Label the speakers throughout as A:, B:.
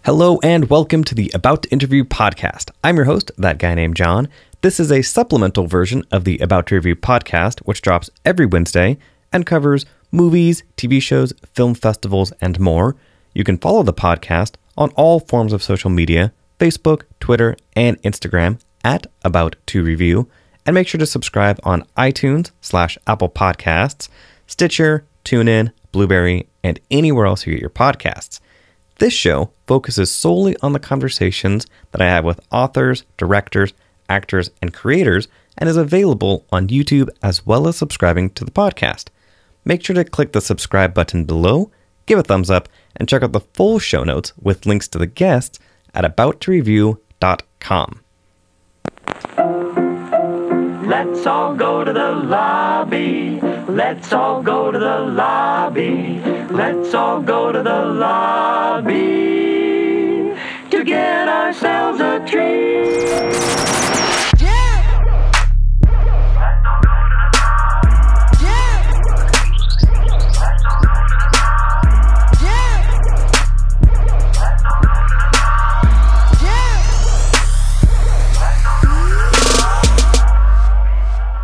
A: Hello and welcome to the About to Interview podcast. I'm your host, that guy named John. This is a supplemental version of the About to Review podcast, which drops every Wednesday and covers movies, TV shows, film festivals, and more. You can follow the podcast on all forms of social media, Facebook, Twitter, and Instagram at About to Review, and make sure to subscribe on iTunes/Apple Podcasts, Stitcher, TuneIn, Blueberry, and anywhere else you get your podcasts. This show focuses solely on the conversations that I have with authors, directors, actors, and creators, and is available on YouTube as well as subscribing to the podcast. Make sure to click the subscribe button below, give a thumbs up, and check out the full show notes with links to the guests at abouttoreview.com.
B: Let's all go to the lobby. Let's all go to the lobby. Let's all go to the lobby to get ourselves a treat.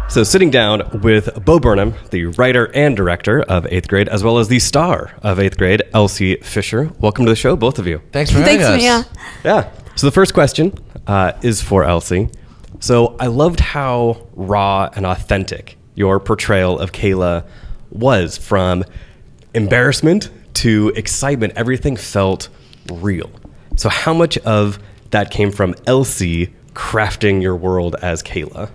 A: So sitting down with Bo Burnham, the writer and director of 8th grade, as well as the star of 8th grade, Elsie Fisher. Welcome to the show, both of you.
C: Thanks for having us.
A: Yeah. So the first question is for Elsie. So I loved how raw and authentic your portrayal of Kayla was. From embarrassment to excitement, everything felt real. So how much of that came from Elsie crafting your world as Kayla?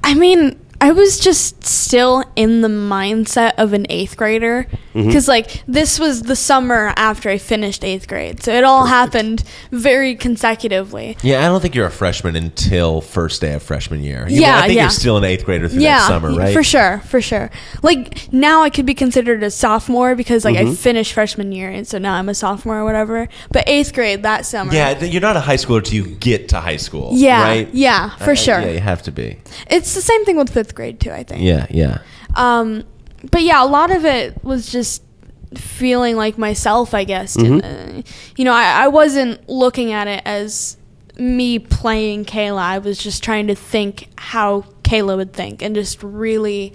D: I mean, I was just still in the mindset of an 8th grader because, this was the summer after I finished 8th grade. So it all happened very consecutively.
C: Yeah, I don't think you're a freshman until first day of freshman year.
D: I
C: think you're still an 8th grader through that summer, right?
D: For sure. Like, now I could be considered a sophomore because, I finished freshman year, and so now I'm a sophomore or whatever. But 8th grade that summer.
C: Yeah, you're not a high schooler until you get to high school,
D: yeah,
C: right?
D: Yeah, for sure.
C: Yeah, you have to be. It's
D: the same thing with 5th grade, too, I think.
C: Yeah.
D: But yeah, a lot of it was just feeling like myself, I guess. And, I wasn't looking at it as me playing Kayla. I was just trying to think how Kayla would think and just really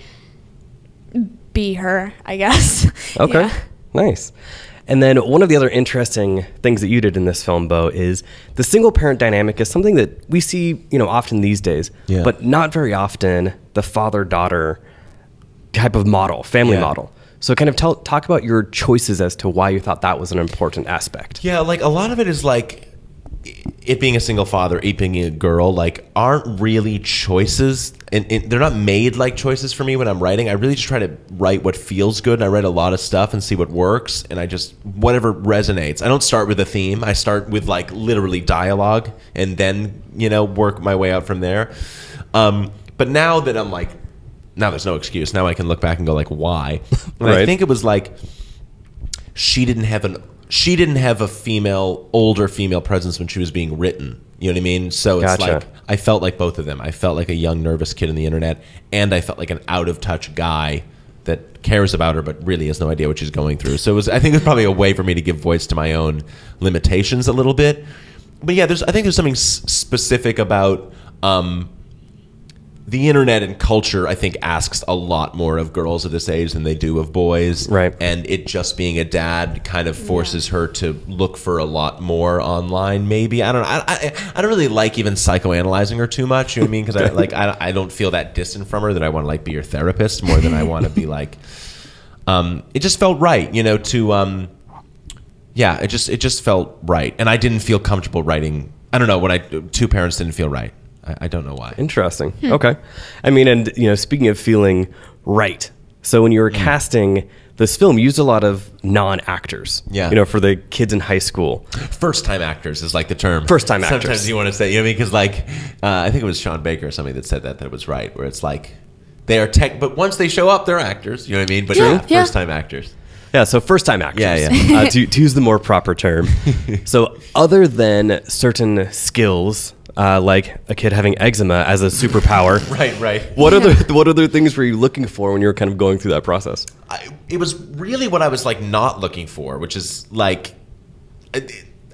D: be her, I guess.
A: Okay,
D: Yeah.
A: Nice. And then one of the other interesting things that you did in this film, Bo, is the single parent dynamic is something that we see, often these days, but not very often the father-daughter type of model, family model. So kind of talk about your choices as to why you thought that was an important aspect.
C: Yeah, like a lot of it is like it being a single father, it being a girl, aren't really choices. And they're not made like choices for me when I'm writing. I really just try to write what feels good. And I write a lot of stuff and see what works. And I just, whatever resonates. I don't start with a theme. I start with literally dialogue and then, work my way out from there. But now that I'm now there's no excuse. Now I can look back and go why? And I think it was she didn't have a older female presence when she was being written. You know what I mean? So it's I felt like both of them. I felt like a young, nervous kid on the internet, and I felt like an out-of-touch guy that cares about her but really has no idea what she's going through. So I think it was probably a way for me to give voice to my own limitations a little bit. But yeah, I think there's something specific about the internet and culture, I think, asks a lot more of girls of this age than they do of boys.
A: Right.
C: And it just being a dad kind of forces her to look for a lot more online, maybe. I don't know. I don't really like even psychoanalyzing her too much, you know what I mean? Because I don't feel that distant from her that I want to be your therapist more than I want to be it just felt right, it just felt right. And I didn't feel comfortable writing. I don't know, two parents didn't feel right. I don't know why.
A: Interesting. Okay. I mean, and, speaking of feeling right. So when you were casting this film, you used a lot of non-actors.
C: Yeah.
A: For the kids in high school.
C: First-time actors is the term.
A: First-time actors.
C: Sometimes you want to say, because I think it was Sean Baker or somebody that said that it was right, where it's they are but once they show up, they're actors. You know what I mean? But first-time actors.
A: Yeah, so first-time actors.
C: Yeah.
A: To use the more proper term. So other than certain skills, like a kid having eczema as a superpower.
C: Right.
A: What other things were you looking for when you were kind of going through that process?
C: It was really what I was not looking for, which is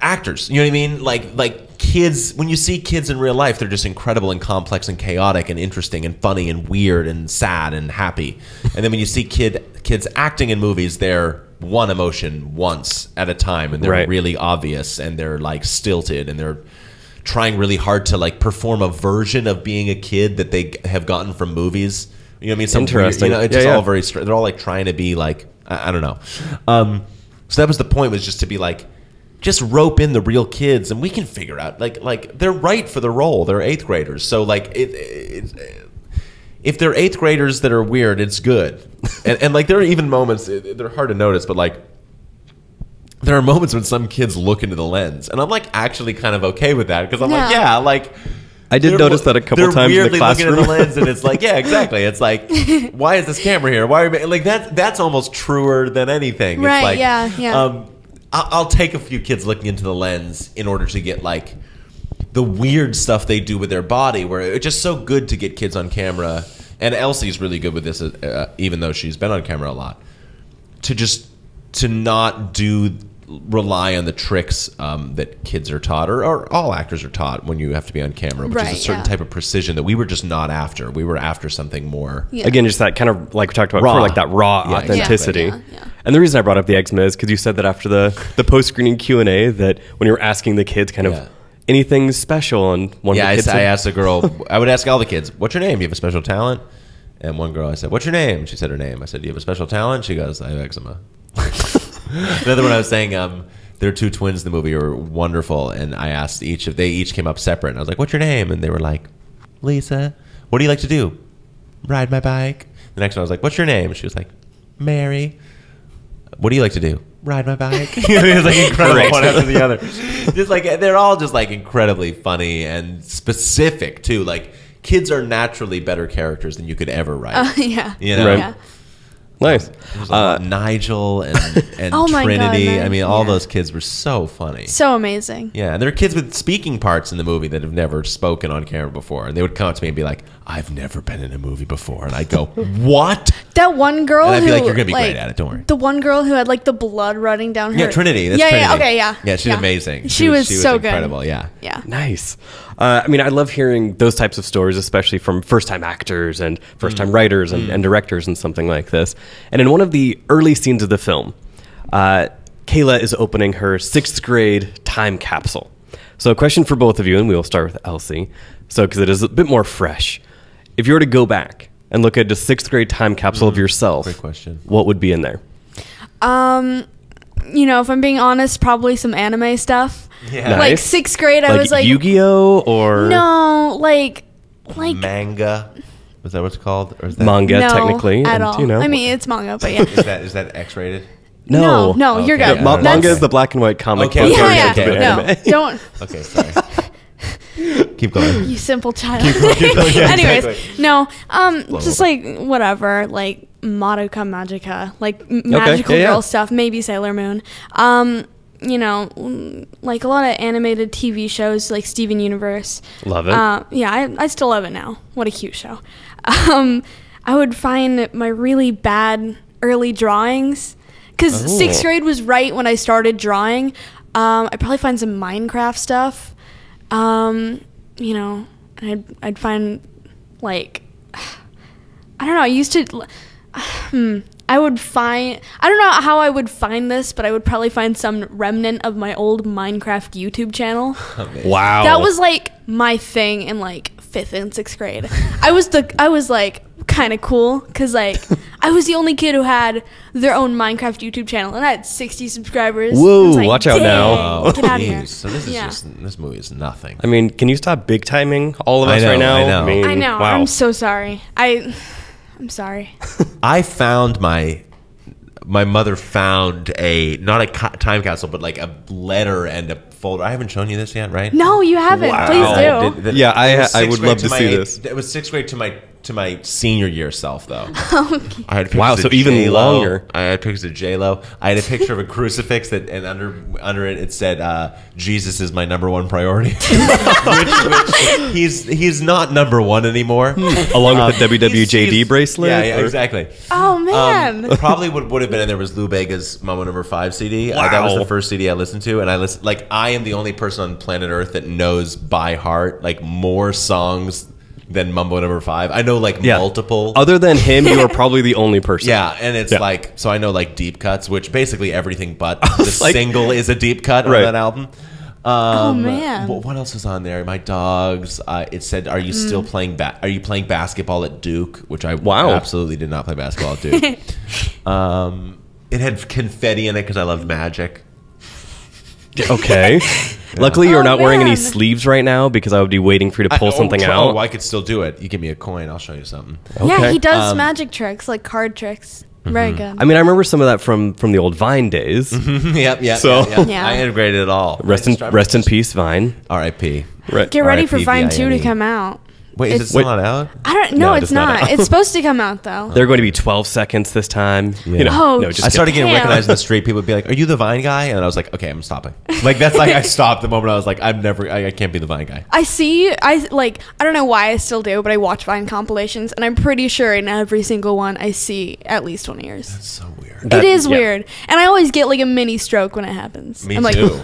C: actors. You know what I mean? Like kids, when you see kids in real life, they're just incredible and complex and chaotic and interesting and funny and weird and sad and happy. And then when you see kids acting in movies, they're one emotion once at a time, and they're really obvious, and they're like stilted, and they're trying really hard to like perform a version of being a kid that they have gotten from movies. You know what I mean? Some
A: Interesting.
C: Weird, it's just all very they're all like trying to be like, I don't know. So that was the point, was just to be like, just rope in the real kids, and we can figure out like they're right for the role. They're 8th graders, so like if they're 8th graders that are weird, it's good. And like there are even moments, they're hard to notice, but like there are moments when some kids look into the lens, and I'm like actually kind of okay with that, because I'm like, yeah, like
A: I did notice that a couple times in the classroom.
C: Looking at the lens, and it's like, yeah, exactly. It's like, why is this camera here? Why are you like that's almost truer than anything.
D: Right?
C: It's like,
D: yeah.
C: I'll take a few kids looking into the lens in order to get like the weird stuff they do with their body, where it's just so good to get kids on camera. And Elsie's really good with this, even though she's been on camera a lot. To not rely on the tricks that kids are taught, or all actors are taught when you have to be on camera, which is a certain type of precision that we were just not after. We were after something more.
A: Yeah. Again, just that kind of, like we talked about before, like that raw authenticity.
D: Exactly. Yeah.
A: And the reason I brought up the eczema is because you said that after the post-screening Q&A, that when you were asking the kids kind of anything special, and one of the kids
C: I asked a girl, I would ask all the kids, what's your name? Do you have a special talent? And one girl, I said, what's your name? She said her name. I said, do you have a special talent? She goes, I have eczema. Another one, I was saying, there are 2 twins in the movie who are wonderful, and I asked they each came up separate, and I was like, what's your name? And they were like, Lisa. What do you like to do? Ride my bike. The next one, I was like, what's your name? She was like, Mary. What do you like to do? Ride my bike. It was like incredible, one after the other. Just like, they're all just like incredibly funny and specific too. Like, kids are naturally better characters than you could ever write.
D: Yeah.
C: You know?
A: Right.
D: Yeah.
A: Nice.
C: Nigel and
D: Oh my
C: Trinity.
D: God,
C: I mean, all those kids were so funny.
D: So amazing.
C: Yeah, and there are kids with speaking parts in the movie that have never spoken on camera before, and they would come up to me and be like, "I've never been in a movie before," and I'd go, "What?"
D: That one girl,
C: and I'd be
D: who,
C: like, "You're gonna be
D: like,
C: great at it. Don't worry."
D: The one girl who had like the blood running down her.
C: Yeah, Trinity. That's
D: yeah,
C: Trinity.
D: yeah, okay, yeah.
C: Yeah, she's amazing.
D: She was so good.
C: Incredible. Yeah.
D: Yeah.
A: Nice. I mean, I love hearing those types of stories, especially from first-time actors and first-time writers and directors and something like this. And in one of the early scenes of the film, Kayla is opening her 6th grade time capsule. So a question for both of you, and we will start with Elsie, so because it is a bit more fresh. If you were to go back and look at a 6th grade time capsule of yourself,
C: Great question.
A: What would be in there?
D: You know, if I'm being honest, probably some anime stuff.
C: Yeah.
D: Like
A: Nice.
D: 6th grade, I was like,
A: Yu-Gi-Oh or
D: no, like
C: Manga. Is that what it's called? Or is that
A: manga,
D: no,
A: technically.
D: at
A: and,
D: all.
A: you know.
D: I mean, it's manga, but yeah.
C: Is that X-rated?
A: No,
D: no, you're
C: Okay.
D: good.
C: Yeah,
A: Manga
C: That's-
A: is the black and white comic
C: Okay,
A: book.
C: okay,
D: Yeah,
C: okay,
A: version
C: okay,
A: of
D: no,
A: anime.
D: don't.
C: Okay, sorry. Keep going.
D: You simple child.
C: Yeah,
D: Anyways,
C: exactly.
D: no, just like whatever, like Madoka Magica, like magical
A: yeah,
D: girl
A: yeah.
D: stuff, maybe Sailor Moon. You know, like a lot of animated TV shows, like Steven Universe.
A: Love it.
D: Yeah, I still love it now. What a cute show. I would find my really bad early drawings, because 6th grade was right when I started drawing. I'd probably find some Minecraft stuff. You know, and I'd find, like, I don't know, I used to, I would find, I don't know how I would find this, but I would probably find some remnant of my old Minecraft YouTube channel.
A: Wow.
D: That was, like, my thing in, like, 5th and 6th grade. I was, like, kind of cool, because, like, I was the only kid who had their own Minecraft YouTube channel, and I had 60 subscribers.
A: Whoa,
D: I was like,
A: watch out now.
D: "Dang, get out of here."
C: So this is this movie is nothing.
A: I mean, can you stop big timing all of us
C: I know,
A: right now?
C: I know.
A: mean,
D: I know.
A: Wow.
D: I'm so sorry. I'm sorry.
C: I found my mother found not a time capsule, but like a letter and a folder. I haven't shown you this yet, right?
D: No, you haven't.
A: Wow.
D: Please do.
C: It
A: Yeah,
C: was
A: I
C: 6th
A: would
C: grade
A: love to
C: my
A: see
C: 8th
A: this.
C: It was 6th grade to to my senior year self, though.
D: Okay.
C: I had pictures
A: Wow,
C: of
A: so even
C: J-Lo.
A: longer.
C: I had pictures of J-Lo. I had a picture of a crucifix and under it said, "Jesus is my number one priority." which he's not number one anymore.
A: Along with the WWJD
C: he's-
A: bracelet?
C: Yeah,
A: or-
C: exactly.
D: Oh man.
C: Probably would have been in there was Lou Bega's Mambo Number 5 CD. That was
A: Wow.
C: the first CD I listened to, and I am the only person on planet Earth that knows by heart like more songs than Mambo Number 5. I know like
A: Yeah.
C: multiple.
A: Other than him, you are probably the only person.
C: Yeah, and it's
A: Yeah.
C: like, so I know like deep cuts, which basically everything but the
A: like-
C: single is a deep cut
A: Right.
C: on that album.
D: Oh, man.
C: What else is on there? My dogs. It said, "Are you still playing? Are you playing basketball at Duke?" Which I
A: Wow.
C: absolutely did not play basketball at Duke. It had confetti in it because I loved Magic.
A: Okay. Luckily, you're
D: Oh,
A: not wearing any
D: man.
A: sleeves right now because I would be waiting for you to pull something out.
C: Oh, I could still do it. You give me a coin, I'll show you something.
D: Yeah,
A: Okay.
D: he does magic tricks, like card tricks. Very good.
A: I mean, I remember some of that from the old Vine days.
C: Yep.
A: So-
D: Yeah.
C: I integrated it all.
A: Rest in peace, Vine.
C: R.I.P.
A: Right.
D: Get ready for
C: R.I.P.
D: Vine 2 to
C: VINE.
D: come out.
C: Wait, is it still not out?
D: I don't know.
A: No,
D: It's
A: it's not
D: not.
A: out.
D: It's supposed to come out though.
A: They're going to be 12 seconds this time. You know,
D: Oh,
A: no, just
C: I started getting
D: Damn.
C: recognized in the street. People would be like, "Are you the Vine guy?" And I was like, "Okay, I'm stopping." Like that's like I stopped the moment I was like, I can't be the Vine guy."
D: I don't know why I still do, but I watch Vine compilations, and I'm pretty sure in every single one I see at least one of yours.
C: It's so weird.
A: That-
D: It is
A: yeah.
D: weird, and I always get like a mini stroke when it happens.
C: Me
D: I'm like,
C: too.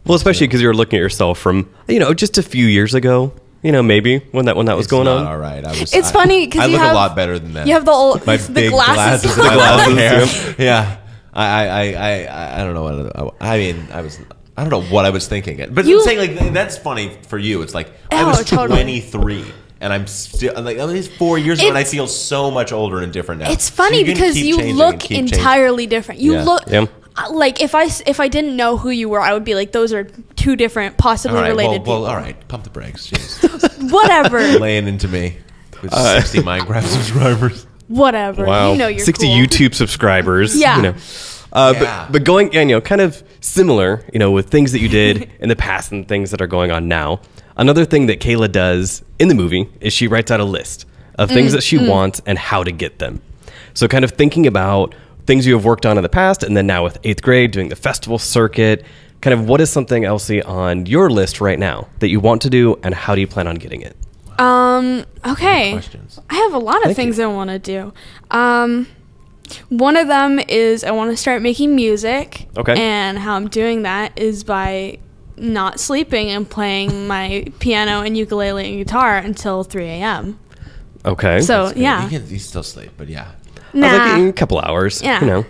A: Well, especially because you're looking at yourself from, just a few years ago. Maybe when that was
C: It's
A: going
C: not
A: on.
C: all right.
D: It's funny because
C: I
D: you
C: look
D: have
C: a lot better than that.
D: You have the
C: My
D: the
C: big
D: glasses.
C: glasses, and my long
A: Glasses,
C: hair. Yeah. I don't know what. I mean, I don't know what I was thinking. But
D: You-
C: I'm saying like that's funny for you. It's like I
D: Oh,
C: was
D: totally.
C: 23 and I'm still like at least 4 years ago, and I
D: It's-
C: feel so much older and different now.
D: It's
C: So
D: funny
C: you're gonna
D: because
C: keep
D: you
C: changing and
D: look
C: keep changing.
D: entirely different. You
C: Yeah.
D: look
A: Yeah.
D: like if I didn't know who you were, I would be like, those are two different, possibly
C: All right,
D: related
C: well,
D: people.
C: all right, pump the brakes. Jeez.
D: Whatever,
C: Laying into me with 60 Minecraft subscribers.
D: whatever.
A: Wow.
D: You know you're
A: 60
D: cool.
A: YouTube subscribers.
D: Yeah.
C: Yeah.
A: But going, kind of similar, with things that you did in the past and things that are going on now. Another thing that Kayla does in the movie is she writes out a list of things that she wants and how to get them. So kind of thinking about things you have worked on in the past, and then now with 8th grade, doing the festival circuit, kind of what is something, Elsie, on your list right now that you want to do, and how do you plan on getting it?
D: Okay.
C: Questions.
D: I have a lot of
A: Thank
D: things
A: you.
D: I want to do. One of them is I want to start making music.
A: Okay.
D: And how I'm doing that is by not sleeping and playing my piano and ukulele and guitar until 3 a.m.
A: Okay.
D: So, yeah.
C: You still sleep, but yeah.
A: I was like,
D: Nah.
A: in a couple hours.
D: Yeah.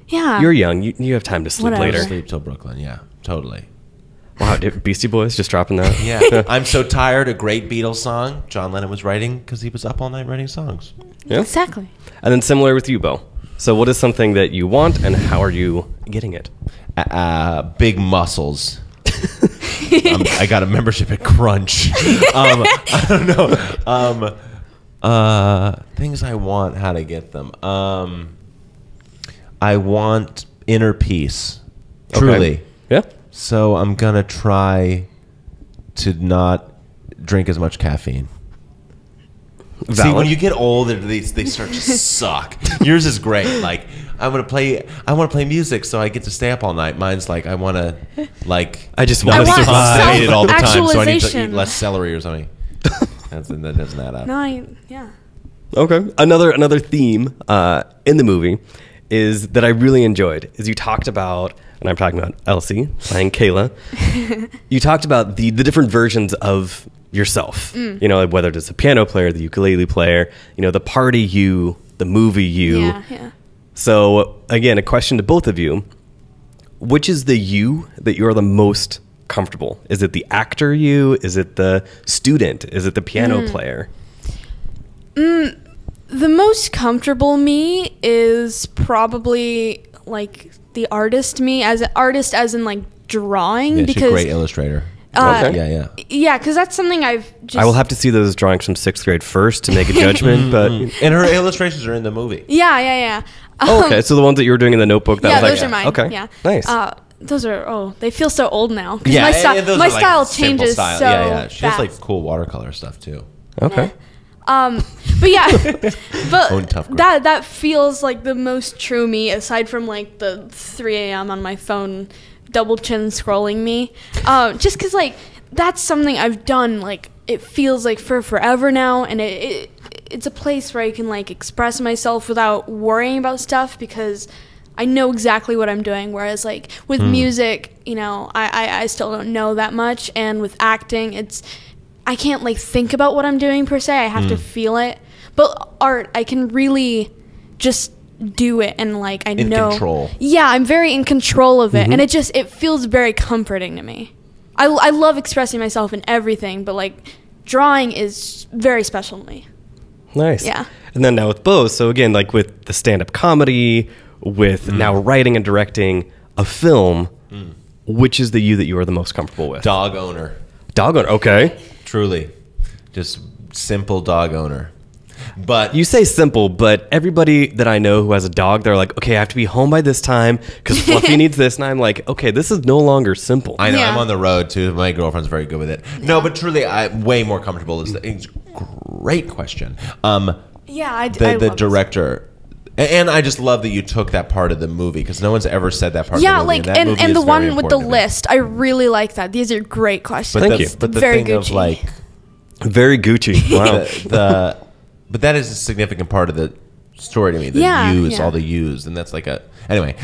D: Yeah.
A: You're young. You have time to sleep
D: Whatever.
A: later.
C: Sleep till Brooklyn, yeah, totally.
A: Wow, Beastie Boys just dropping that.
C: Yeah, I'm so tired. A great Beatles song John Lennon was writing because he was up all night writing songs.
A: Yeah.
D: Exactly.
A: And then similar with you, Bo. So what is something that you want, and how are you getting it?
C: Big muscles. I got a membership at Crunch. I don't know. Things I want, how to get them. I want inner peace. Truly.
A: Okay. Yeah.
C: So I'm gonna try to not drink as much caffeine. See,
A: Valid.
C: when you get older, they start to suck. Yours is great. Like I want to play music, so I get to stay up all night. Mine's like I want to, like
A: I just
C: not
A: want
C: be
A: to
D: survive.
C: constipated all the time, so I need to
D: Actualization.
C: eat less celery or something. That doesn't add up.
D: No, yeah.
A: Okay. Another theme in the movie is that I really enjoyed is you talked about, and I'm talking about Elsie playing Kayla. You talked about the different versions of yourself. Like whether it's a piano player, the ukulele player, the party you, the movie you.
D: Yeah.
A: So again, a question to both of you: which is the you that you are the most comfortable? Is it the actor you? Is it the student? Is it the piano player?
D: The most comfortable me is probably like the artist me, as in like drawing,
C: Yeah, she's a
D: because
C: great illustrator.
A: Okay.
D: yeah, because that's something I've just
A: I will have to see those drawings from 6th grade first to make a judgment, but
C: And her illustrations are in the movie.
D: yeah.
A: oh, okay. So the ones that you were doing in the notebook, that
D: Yeah,
A: was
D: those
A: like,
D: are mine.
A: Okay,
D: Yeah,
A: nice.
D: Those are they feel so old now. 'Cause
C: Yeah, and those
D: my
C: are, like,
D: style
C: simple
D: changes
C: style.
D: so
C: Yeah. She has
D: fast.
C: like cool watercolor stuff too.
A: Okay.
D: But yeah,
C: Own tough girl.
D: that feels like the most true me, aside from like the 3 a.m. on my phone, double chin scrolling me. Just because like that's something I've done. Like it feels like for forever now, and it's a place where I can like express myself without worrying about stuff because I know exactly what I'm doing. Whereas like with music, you know, I still don't know that much, and with acting, I can't like think about what I'm doing per se. I have to feel it. But art, I can really just do it, and like I know.
C: In control.
D: Yeah, I'm very in control of it, and it feels very comforting to me. I love expressing myself in everything, but like drawing is very special to me.
A: Nice.
D: Yeah.
A: And then now with Bo, so again, like with the stand-up comedy, with now writing and directing a film, which is the you that you are the most comfortable with?
C: Dog owner.
A: Dog owner, okay.
C: Truly. Just simple dog owner. But
A: You say simple, but everybody that I know who has a dog, they're like, okay, I have to be home by this time because Fluffy needs this. And I'm like, okay, this is no longer simple.
C: I know,
D: Yeah.
C: I'm on the road too. My girlfriend's very good with it. No, but truly, I'm way more comfortable. It's a great question.
D: Yeah, I
C: The
D: love this.
C: director, and I just love that you took that part of the movie because no one's ever said that part
D: Yeah,
C: of the movie.
D: like
C: that movie
D: and
C: is
D: the
C: very
D: one with the
C: important to me.
D: list, I really like that. These are great questions.
A: Thank you.
C: But the
D: very
C: thing
D: Gucci.
C: of like
A: Very Gucci. Wow.
C: but that is a significant part of the story to me. The
D: Yeah,
C: use,
D: yeah.
C: all the use, and that's like a anyway.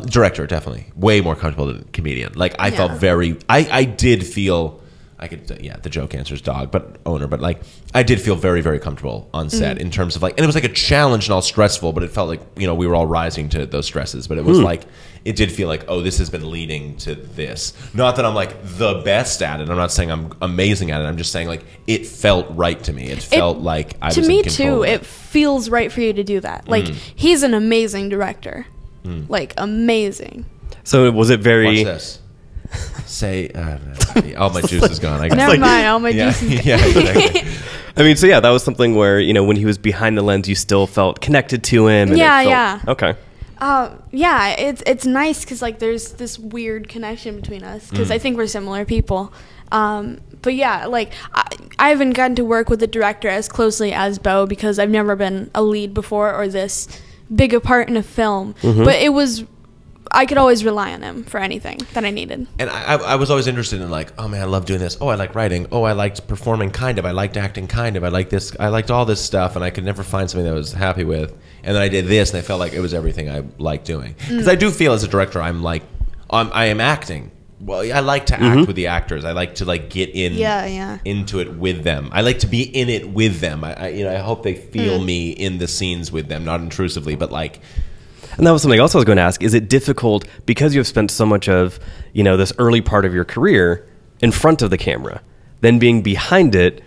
C: Director definitely way more comfortable than comedian. Like I felt very, I did feel. I could, the joke answer is dog, but owner, but like I did feel very, very comfortable on set in terms of like, and it was like a challenge and all stressful, but it felt like, you know, we were all rising to those stresses, but it was like, it did feel like, oh, this has been leading to this. Not that I'm like the best at it. I'm not saying I'm amazing at it. I'm just saying like, it felt right to me. It felt like I was
D: to
C: in
D: me
C: control
D: too.
C: of
D: It feels right for you to do that. Like he's an amazing director, like amazing.
A: So was it very...
C: Watch this. Say, all my juice is gone. I guess.
D: Never mind, all my juice is
C: Yeah, exactly.
A: I mean, so yeah, that was something where, you know, when he was behind the lens, you still felt connected to him. And
D: Yeah,
A: it felt,
D: yeah.
A: Okay.
D: Yeah, it's nice because like there's this weird connection between us because I think we're similar people. But yeah, like I haven't gotten to work with the director as closely as Bo because I've never been a lead before or this big a part in a film. But I could always rely on him for anything that I needed.
C: And I was always interested in like, oh man, I love doing this. Oh, I like writing. Oh, I liked performing kind of. I liked acting kind of. I liked this. I liked all this stuff, and I could never find something that I was happy with. And then I did this, and I felt like it was everything I liked doing. Because I do feel as a director, I'm like, I am acting. Well, I like to act with the actors. I like to like get in into it with them. I like to be in it with them. I hope they feel me in the scenes with them, not intrusively, but like.
A: And that was something else I was going to ask. Is it difficult because you have spent so much of, you know, this early part of your career in front of the camera, then being behind it,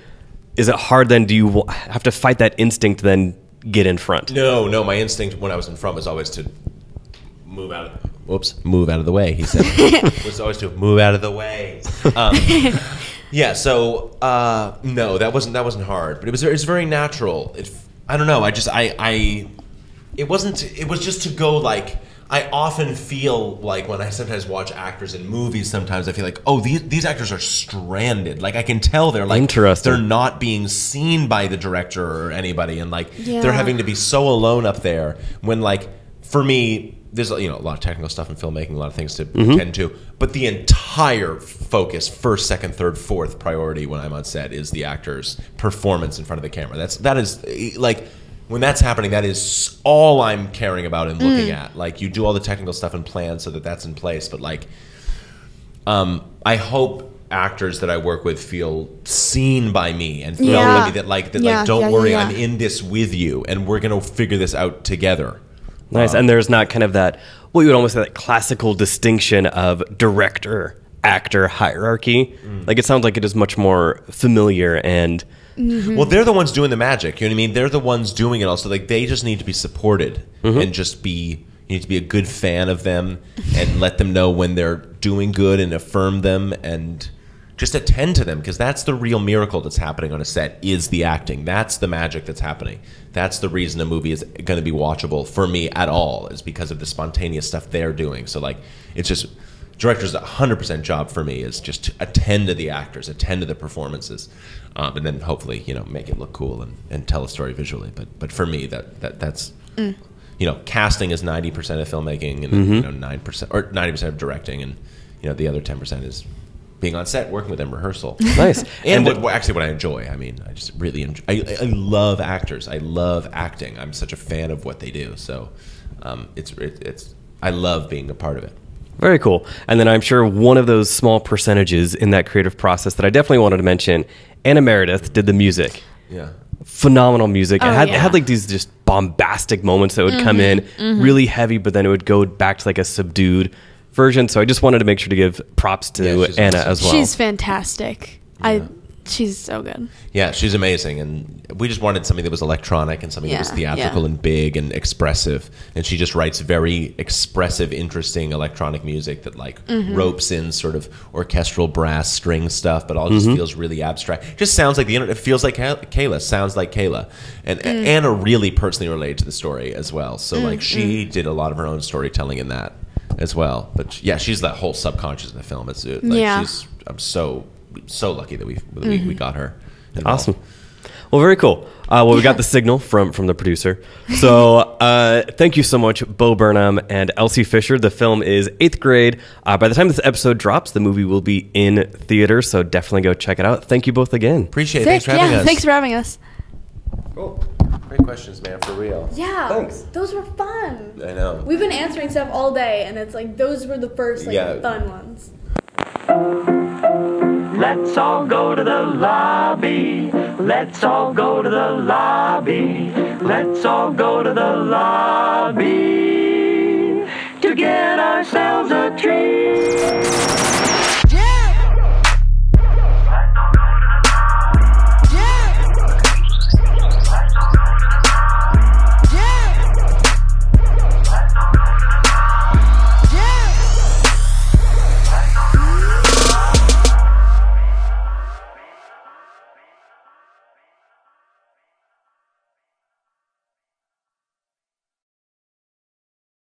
A: is it hard then? Do you have to fight that instinct to then get in front?
C: No. My instinct when I was in front was always to move out of the way, he said. Was always to move out of the way. Yeah, so no, that wasn't hard. But it was very natural. I don't know. It was just to go like, I often feel like when I sometimes watch actors in movies, sometimes I feel like, oh, these actors are stranded. Like I can tell they're like, they're not being seen by the director or anybody. And like, they're having to be so alone up there when like, for me, there's a lot of technical stuff in filmmaking, a lot of things to tend to, but the entire focus, first, second, third, fourth priority when I'm on set is the actor's performance in front of the camera. That is like, when that's happening, that is all I'm caring about and looking at. Like, you do all the technical stuff and plan so that that's in place. But, like, I hope actors that I work with feel seen by me and feel by me that don't worry, I'm in this with you, and we're going to figure this out together.
A: Nice. And there's not kind of that, well, you would almost say that classical distinction of director-actor hierarchy. Like, it sounds like it is much more familiar and...
C: Well, they're the ones doing the magic. You know what I mean? They're the ones doing it all. So like, they just need to be supported and just be. You need to be a good fan of them and let them know when they're doing good and affirm them and just attend to them, because that's the real miracle that's happening on a set is the acting. That's the magic that's happening. That's the reason a movie is going to be watchable for me at all, is because of the spontaneous stuff they're doing. So like, it's just director's 100% job for me is just to attend to the actors, attend to the performances, and then hopefully, make it look cool and tell a story visually. But for me, that's casting is 90% of filmmaking, and 9% or 90% of directing, and the other 10% is being on set, working with them, rehearsal.
A: Nice.
C: And what I enjoy. I mean, I just really enjoy. I love actors. I love acting. I'm such a fan of what they do. So I love being a part of it.
A: Very cool. And then I'm sure one of those small percentages in that creative process that I definitely wanted to mention, Anna Meredith did the music.
C: Yeah.
A: Phenomenal music.
D: Oh,
A: It had like these just bombastic moments that would come in really heavy, but then it would go back to like a subdued version. So I just wanted to make sure to give props to Anna
C: awesome.
A: as well.
D: She's fantastic. She's so good.
C: Yeah, she's amazing, and we just wanted something that was electronic and something that was theatrical and big and expressive. And she just writes very expressive, interesting electronic music that ropes in sort of orchestral brass string stuff, but all just feels really abstract. Just sounds like the internet. It feels like Kayla. Sounds like Kayla. And Anna really personally related to the story as well. So she did a lot of her own storytelling in that as well. But yeah, she's that whole subconscious of the film. I'm so lucky that we got her involved.
A: Awesome. Well, very cool. We got the signal from the producer. So thank you so much, Bo Burnham and Elsie Fisher. The film is 8th grade. By the time this episode drops, the movie will be in theaters, so definitely go check it out. Thank you both again.
C: Appreciate it. Thanks for having us.
D: Thanks for having us.
C: Cool. Great questions, man, for real.
D: Yeah.
A: Thanks.
D: Those were fun.
C: I know.
D: We've been answering stuff all day, and it's like those were the first fun ones.
B: Let's all go to the lobby. Let's all go to the lobby. Let's all go to the lobby to get ourselves a treat.